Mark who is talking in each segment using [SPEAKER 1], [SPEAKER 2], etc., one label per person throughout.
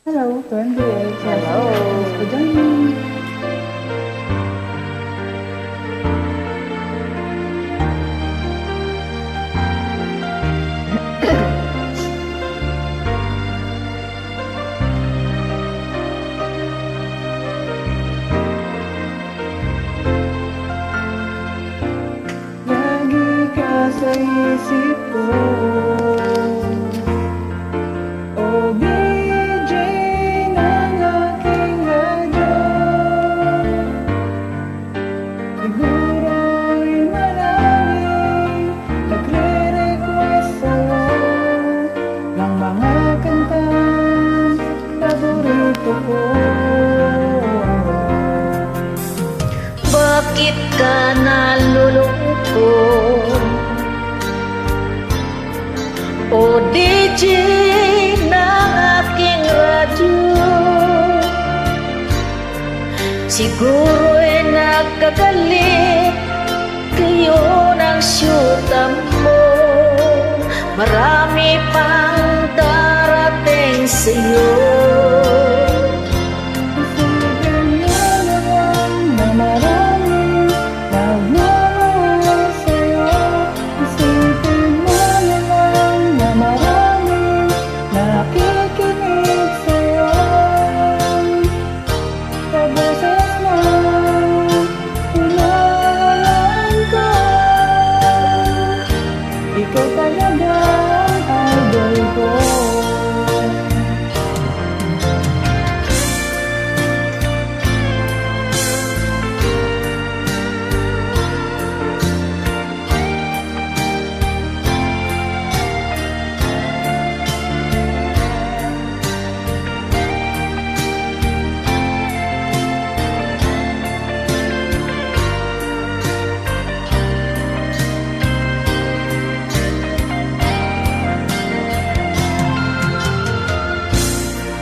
[SPEAKER 1] Hello, 28.
[SPEAKER 2] Hello.
[SPEAKER 1] Thanks for joining. Lagi ka sa isip ko. O DJ ng aking radyo, siguro'y maraming nagre-request sa'yo ng mga kantang paborito ko.
[SPEAKER 2] Bakit ka nalulungkot? O DJ ng aking radyo, siguro'y nagkagalit kayo ng syuta mo. Marami pang darating sa'yo.
[SPEAKER 1] Isipin mo na lang na maraming nagmamahal sa'yo. Isipin mo na lang na maraming nakikinig sa'yo. Sa boses mo, hinahalaan ko. Ikaw talaga ang idol ko.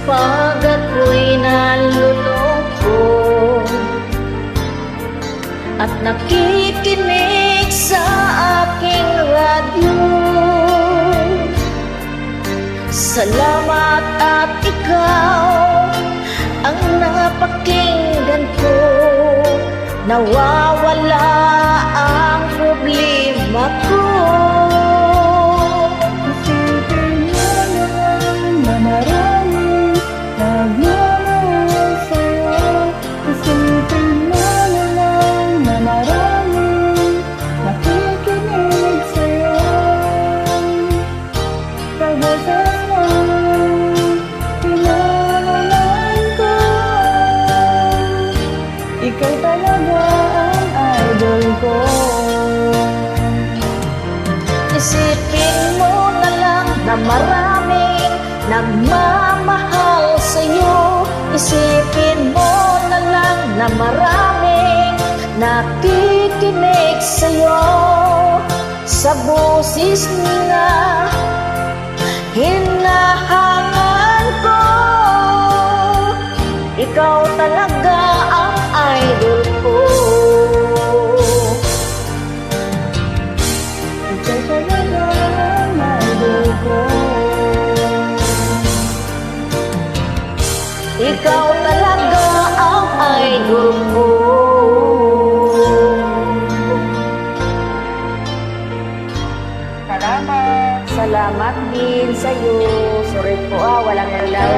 [SPEAKER 2] Pag ako'y nalulungkot at nakikinig sa aking radyo, salamat at ikaw ang napakinggan ko. Nawawala ang problema ko.
[SPEAKER 1] Isipin mo na lang na maraming nagmamahal sa'yo. Isipin mo na lang na maraming nakikinig sa'yo. Sa boses mo, hinahalaan ko. Ikaw talaga ang idol ko.
[SPEAKER 2] Isipin mo na lang na maraming nagmamahal sa'yo. Isipin mo na lang na maraming nakikinig sa'yo. Sa boses na hinahangaan ko, ikaw talaga ang idol ko.
[SPEAKER 1] Ikaw talaga ang idol ko.
[SPEAKER 2] Ikaw talaga ang idol ko.
[SPEAKER 1] Salamat.
[SPEAKER 2] Salamat din sa'yo. Sorry po walang nalaw